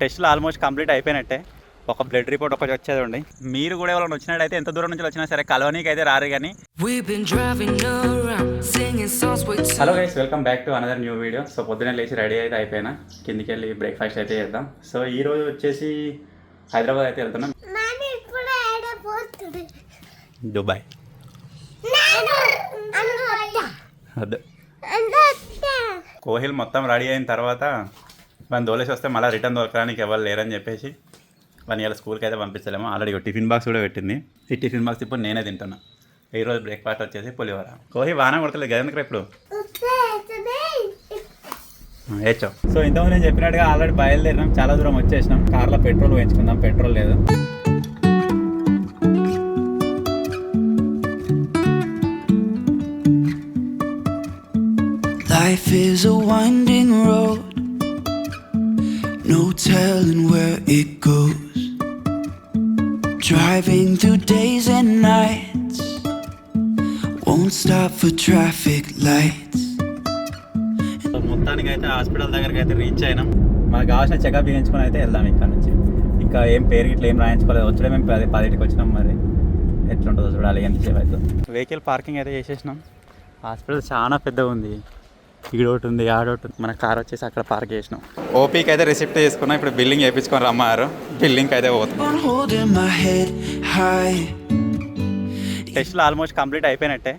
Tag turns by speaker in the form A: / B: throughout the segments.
A: టెస్ట్లు almost complete అయిపోయినట్టే. ఒక బ్లడ్ రిపోర్ట్ ఒకటి వచ్చేదండి. మీరు కూడా ఎవరైనా వచ్చినట్టయితే ఎంత దూరం నుంచి వచ్చినా సరే కలవనీకి అయితే రారు కానీ. Hello guys, welcome back to another new video. So పొద్దున్నే లేచి రెడీ అయితే అయిపోయినా, కిందికి వెళ్ళి బ్రేక్ఫాస్ట్ అయితే చేద్దాం. సో ఈ రోజు వచ్చేసి హైదరాబాద్ అయితే వెళ్తున్నాం. దుబాయ్ వద్దు. కోహిల్ మొత్తం రెడీ అయిన తర్వాత మనం దోలేసి వస్తే మళ్ళీ రిటర్న్ దొరకడానికి ఎవరు లేరని చెప్పేసి వన్ ఇయర్ స్కూల్కి అయితే పంపించలేము. ఆల్రెడీ టిఫిన్ బాక్స్ కూడా పెట్టింది. ఈ టిఫిన్ బాక్స్ ఇప్పుడు నేనే తింటున్నా. ఈరోజు బ్రేక్ఫాస్ట్ వచ్చేసి పులిహోర. కోహి వాన కొడతలేదు కదా ఇప్పుడు వేచాం. సో ఇంతకుముందు నేను చెప్పినట్టుగా ఆల్రెడీ బయలుదేరినాం, చాలా దూరం వచ్చేసినాం. కార్లో పెట్రోల్ వేయించుకుందాం, పెట్రోల్ లేదు.
B: Life is a winding road, no telling where it goes. Driving through days and nights, won't stop for traffic lights.
A: మొత్తానికి అయితే హాస్పిటల్ దగ్గరికి అయితే రీచ్ అయినాం. మనకు కావాల్సిన చెకప్ చేయించుకొని అయితే వెళ్దాం ఇక్కడ నుంచి. ఇంకా ఏం పేరు ఇట్లా ఏం రాయించుకోలేదు. వచ్చే మేము 10కి వచ్చినాం. మరి ఎట్లుంటుందో చూడాలి, ఎంతసేపు అవుతుంది. వెహికల్ పార్కింగ్ అయితే చేసేసినాం. హాస్పిటల్ చాలా పెద్దగా ఉంది. ఈడోటి ఉంది, ఆడోటి ఉంది. మన కార్ వచ్చేసి అక్కడ పార్క్ చేసినాం. ఓపీకి అయితే రిసిప్ట్ తీసుకున్నాం. ఇప్పుడు బిల్లింగ్ వేయించుకొని రమ్మారు. బిల్లింగ్ అయితే పోతున్నాం. టెస్ట్లు ఆల్మోస్ట్ కంప్లీట్ అయిపోయినట్టే.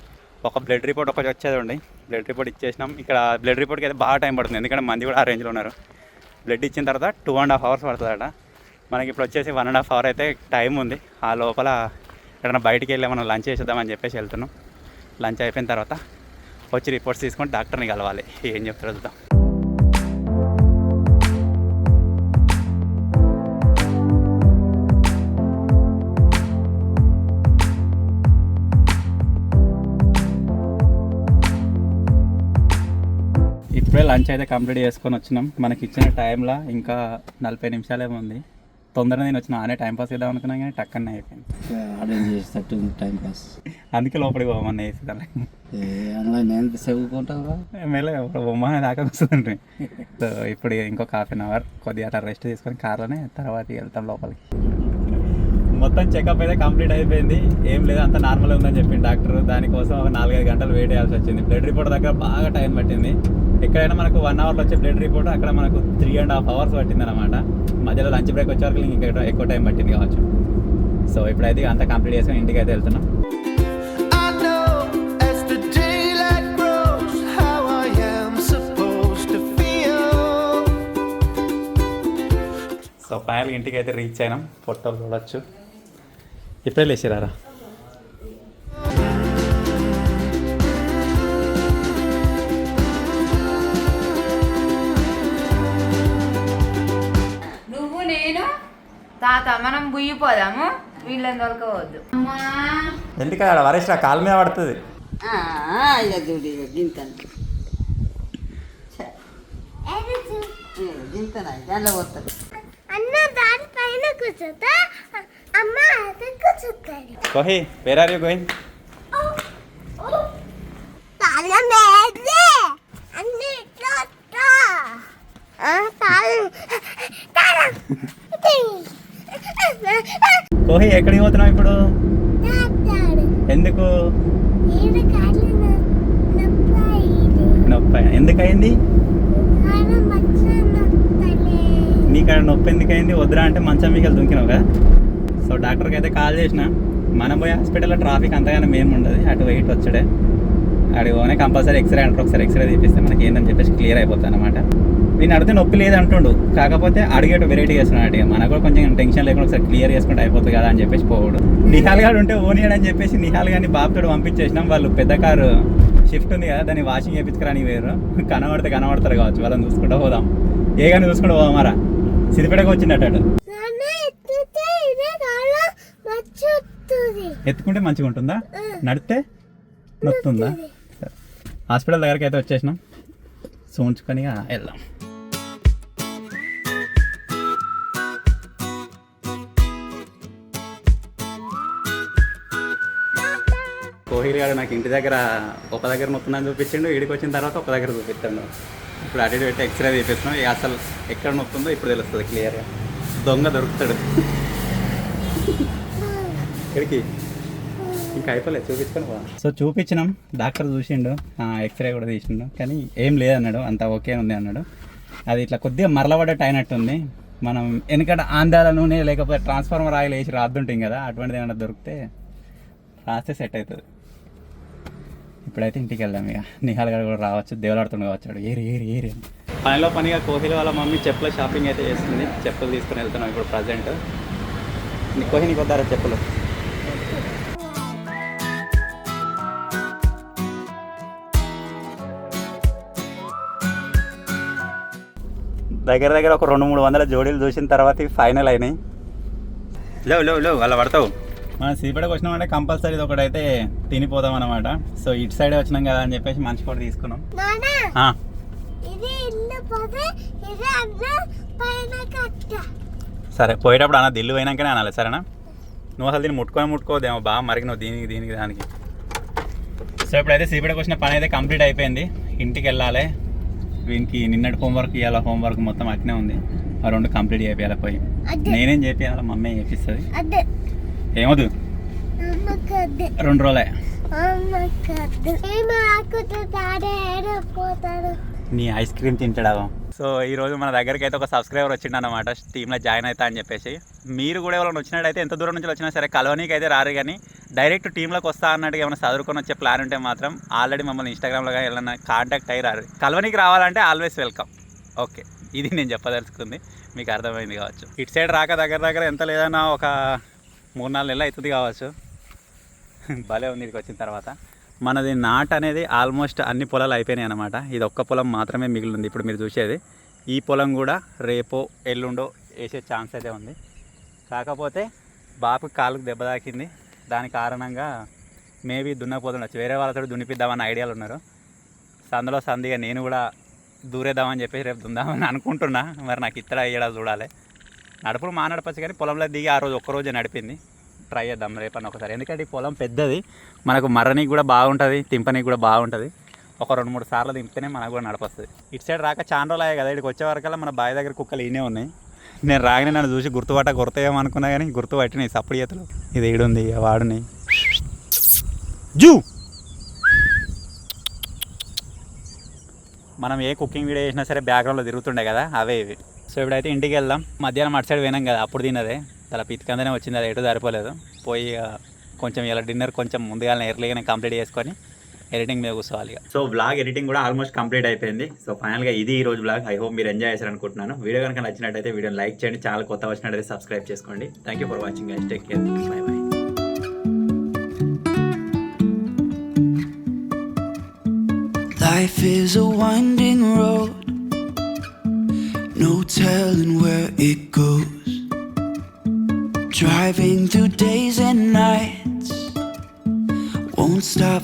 A: ఒక బ్లడ్ రిపోర్ట్ ఒకటి వచ్చేదండి. Blood report ఇచ్చేసినాం. ఇక్కడ బ్లడ్ రిపోర్ట్కి అయితే బాగా టైం పడుతుంది, ఎందుకంటే మంది కూడా ఆ రేంజ్లో ఉన్నారు. బ్లడ్ ఇచ్చిన తర్వాత 2.5 hours పడుతుందట. మనకి ఇప్పుడు వచ్చేసి 1.5 hour అయితే టైం ఉంది. ఆ లోపల ఎక్కడైనా బయటికి వెళ్ళి మనం లంచ్ చేసేద్దామని చెప్పేసి వెళ్తున్నాం. లంచ్ అయిపోయిన తర్వాత వచ్చి రిపోర్ట్స్ తీసుకొని డాక్టర్ని కలవాలి. ఏం చెప్తారో చూద్దాం. ఇప్పుడే లంచ్ అయితే కంప్లీట్ చేసుకొని వచ్చినాం. మనకి ఇచ్చిన టైంలో ఇంకా 40 నిమిషాలేమో ఉంది. తొందరగా నేను వచ్చిన ఆనే టైం పాస్ చేద్దాం అనుకున్నాను కానీ టక్కనే అయిపోయింది.
C: అరేంజ్ చేసేటట్టు టైం పాస్.
A: అందుకే లోపలికి పోమని వేసేదాన్ని.
C: నేను చదువుకుంటావా
A: ఎమ్మెల్యే బొమ్మ దాకా వస్తుందండి. సో ఇప్పుడు ఇంకొక 1/2 hour కొద్దిగా అట్లా రెస్ట్ తీసుకొని కార్లోనే తర్వాత వెళ్తాం లోపలికి. మొత్తం చెకప్ అయితే కంప్లీట్ అయిపోయింది. ఏం లేదు, అంత నార్మల్ ఉందని చెప్పింది డాక్టర్. దానికోసం ఒక 4-5 గంటలు వెయిట్ చేయాల్సి వచ్చింది. బ్లడ్ రిపోర్ట్ దగ్గర బాగా టైం పట్టింది. ఎక్కడైనా మనకు 1 hourలో వచ్చే బ్లడ్ రిపోర్ట్ అక్కడ మనకు 3.5 hours పట్టింది అనమాట. మధ్యలో లంచ్ బ్రేక్ వచ్చే వరకు ఇంకా ఎక్కువ టైం పట్టింది కావచ్చు. సో ఇప్పుడైతే అంతా కంప్లీట్ చేసుకొని ఇంటికి అయితే వెళ్తున్నాం. సో ఫైనల్గా ఇంటికి అయితే రీచ్ అయినాం. ఫోటోలు చూడవచ్చు. ఇప్పుడే లేచిరారా.
D: నువ్వు నేను తాత మనం బుయ్యిపోదాము, వీళ్ళని దొరకవద్దు.
A: ఎందుకు అక్కడ వరేసి కాలు మీద పడుతుంది. Kohli, where are you going? Kohli ఎక్కడికి పోతున్నావు ఇప్పుడు? ఎందుకు నొప్పి? ఎందుకయింది నీకు? నొప్పి ఎందుకయింది? వద్దురా అంటే మంచం మీకు దుంకినావు కదా. సో డాక్టర్కి అయితే కాల్ చేసిన. మనం పోయి హాస్పిటల్లో ట్రాఫిక్ అంతగానే మేము ఉండదు. అటు వెయిట్ వచ్చాడే అడిగి పోనే కంపల్సరీ ఎక్స్రే అంటారు. ఒకసారి ఎక్స్రే తీపిస్తే మనకి ఏంటని చెప్పేసి క్లియర్ అయిపోతుంది అనమాట. నేను అడిగితే నొప్పి లేదు అంటుండు, కాకపోతే అడిగేట వెరైటీ చేస్తున్నాడు. ఇక మనకు కూడా కొంచెం టెన్షన్ లేకుండా ఒకసారి క్లియర్ చేసుకుంటే అయిపోతుంది కదా అని చెప్పేసి పోవడు. నిహాల్ గారు ఉంటే ఓనియడ్ అని చెప్పేసి నిహాల్ గారిని బాబుతో పంపించేసినాం. వాళ్ళు పెద్ద కారు షిఫ్ట్ ఉంది కదా, దాన్ని వాషింగ్ చేయించుకురాని వేరు. కనబడతారు కావచ్చు, వాళ్ళని చూసుకుంటూ పోదాం. ఏ కానీ చూసుకుంటూ పోదామారా. సిద్దిపేటకు వచ్చిందట. ఎత్తుకుంటే మంచిగా ఉంటుందా? నడితే నొత్తుందా? హాస్పిటల్ దగ్గరికి అయితే వచ్చేసినాం. చూంచుకొని వెళ్దాం. కోహ్లీ గారు నాకు ఇంటి దగ్గర ఒక దగ్గర నొప్పుందని చూపించిండు. ఈడికి వచ్చిన తర్వాత ఒక దగ్గర చూపిస్తాడు. ఇప్పుడు అటు ఇటు పెట్టి ఎక్స్రే తీపిస్తున్నాం. ఇక అసలు ఎక్కడ నొప్పుందో ఇప్పుడు తెలుస్తుంది క్లియర్గా. దొంగ దొరుకుతాడు. ఇక్కడికి ఇంకా అయిపోలేదు, చూపించుకొని పో. సో చూపించినాం, డాక్టర్ చూసిండు, ఎక్స్రే కూడా తీసిండు, కానీ ఏం లేదన్నాడు, అంతా ఓకే ఉంది అన్నాడు. అది ఇట్లా కొద్దిగా మరలబడ్డట్టు అయినట్టుంది. మనం వెనకట ఆందాల నూనె లేకపోతే ట్రాన్స్ఫార్మర్ ఆయిల్ వేసి రాద్దుంటాం కదా, అటువంటిది ఏమైనా దొరికితే రాస్తే సెట్ అవుతుంది. ఇప్పుడైతే ఇంటికి వెళ్దాం. ఇక నిహాల్ గారు కూడా రావచ్చు, దేవులాడుతుండగా వచ్చాడు ఏరి ఏరి ఏరి. పనిలో పనిగా కోహిల్ వాళ్ళ మమ్మీ చెప్పుల షాపింగ్ అయితే చేస్తుంది. చెప్పులు తీసుకుని వెళ్తున్నాం ఇప్పుడు ప్రజెంట్. కోహి నీకు వద్దారా చెప్పులు? దగ్గర దగ్గర ఒక 200-300 జోడీలు చూసిన తర్వాత ఫైనల్ అయినాయి. లేవు అలా పడతావు. మనం సీపేటకు వచ్చినామంటే కంపల్సరీ ఇది ఒకటైతే తినిపోదాం అనమాట. సో ఇటు సైడే వచ్చినాం కదా అని చెప్పేసి మంచి కూడా తీసుకున్నాం. సరే పోయేటప్పుడు అన్న దిల్లు పోయినాకనే అనాలి, సరేనా? నువ్వు అసలు దీన్ని ముట్టుకోదేమో బాగా మరిగినావు దీనికి దానికి. సో ఇప్పుడైతే సీపేటకు వచ్చిన పని అయితే కంప్లీట్ అయిపోయింది. ఇంటికి వెళ్ళాలి. వీనికి నిన్నటి హోంవర్క్ ఇవ్వాలి, హోంవర్క్ మొత్తం అట్నే ఉంది. ఆ 2 కంప్లీట్ చేయాలి. పోయి నేనేం చేయాలి, మమ్మీ చేపిస్తుంది. ఏమదు 2 రోజులే. నీ ఐస్ క్రీమ్ తింటాడా? సో ఈరోజు మన దగ్గరికి అయితే ఒక సబ్స్క్రైబర్ వచ్చిండు అనమాట, టీంలో జాయిన్ అవుతా అని చెప్పేసి. మీరు కూడా ఎవరైనా వచ్చినట్టయితే ఎంత దూరం నుంచి వచ్చినా సరే కలవనీకి అయితే రారు, కానీ డైరెక్ట్ టీంలోకి వస్తా అన్నట్టుగా ఏమైనా చదువుకొని వచ్చే ప్లాన్ ఉంటే మాత్రం ఆల్రెడీ మమ్మల్ని ఇన్స్టాగ్రామ్లో కానీ ఏమైనా కాంటాక్ట్ అయ్యి రారు. కలవనీకి రావాలంటే ఆల్వేస్ వెల్కమ్. ఓకే, ఇది నేను చెప్పదలుచుకుంది, మీకు అర్థమైంది కావచ్చు. ఇటు సైడ్ రాక దగ్గర ఎంత లేదన్నా ఒక 3-4 నెలలు అవుతుంది కావచ్చు. భలే ఉంది ఇక్కడికి వచ్చిన తర్వాత. మనది నాట్ అనేది ఆల్మోస్ట్ అన్ని పొలాలు అయిపోయినాయి అనమాట. ఇది ఒక్క పొలం మాత్రమే మిగిలింది ఇప్పుడు మీరు చూసేది. ఈ పొలం కూడా రేపో ఎల్లుండో వేసే ఛాన్స్ అయితే ఉంది. కాకపోతే బాపుకి కాలుకు దెబ్బ తాకింది, దాని కారణంగా మేబీ దున్నపోతుండొచ్చు. వేరే వాళ్ళతో దున్నిపిద్దామని ఐడియాలు ఉన్నారు. సందులో సందిగా నేను కూడా దూరేద్దామని చెప్పేసి రేపు దుందామని అనుకుంటున్నా. మరి నాకు ఇత్తడ అయ్యేలా చూడాలి. నడుపులు నడపచ్చు, కానీ పొలంలో దిగి ఆ రోజు ఒక్కరోజే నడిపింది. ట్రై చేద్దాం రేపన్న ఒకసారి, ఎందుకంటే ఈ పొలం పెద్దది, మనకు మర్రనీకి కూడా బాగుంటుంది, తింపనీకి కూడా బాగుంటుంది. ఒక 2-3 సార్లు దింపితేనే మనకు కూడా నడపస్తుంది. ఇటు సైడ్ రాక చాలా రోజులు అయ్యాయి కదా, ఇక్కడికి వచ్చే వరకల్లా మన బావి దగ్గర కుక్కలు ఈనే ఉన్నాయి. నేను రాగానే నన్ను చూసి గుర్తుపట్టేమో అనుకున్నా, కానీ గుర్తుపట్టినాయి సప్పుడు చేతులు. ఇది ఈడుంది, వాడుని జూ. మనం ఏ కుకింగ్ వీడియో చేసినా సరే బ్యాక్గ్రౌండ్లో తిరుగుతుండే కదా, అవే ఇవి. సో ఇప్పుడైతే ఇంటికి వెళ్దాం. మధ్యాహ్నం అటు సైడ్ పోయినాం కదా, అప్పుడు తిన్నదే చాలా పితికందనే వచ్చింది, అది ఎటు సరిపోలేదు. పోయి కొంచెం ఇలా డిన్నర్ కొంచెం ముందుగానే ఎర్లీగానే కంప్లీట్ చేసుకొని ఎడిటింగ్ మీద కూర్చోవాలి. సో బ్లాగ్ ఎడిటింగ్ కూడా ఆల్మోస్ట్ కంప్లీట్ అయిపోయింది. సో ఫైనల్గా ఇది ఈ రోజు బ్లాగ్. ఐ హోప్ మీరు ఎంజాయ్ చేశారు అనుకుంటున్నాను. వీడియో కనుక నచ్చినట్టయితే వీడియోని లైక్ చేయండి, ఛానల్ కొత్త వచ్చినట్టయితే సబ్స్క్రైబ్ చేసుకోండి. Thank you for watching guys, take care, by by.
B: Life is a winding road, no telling where it goes. Driving through days and nights, won't stop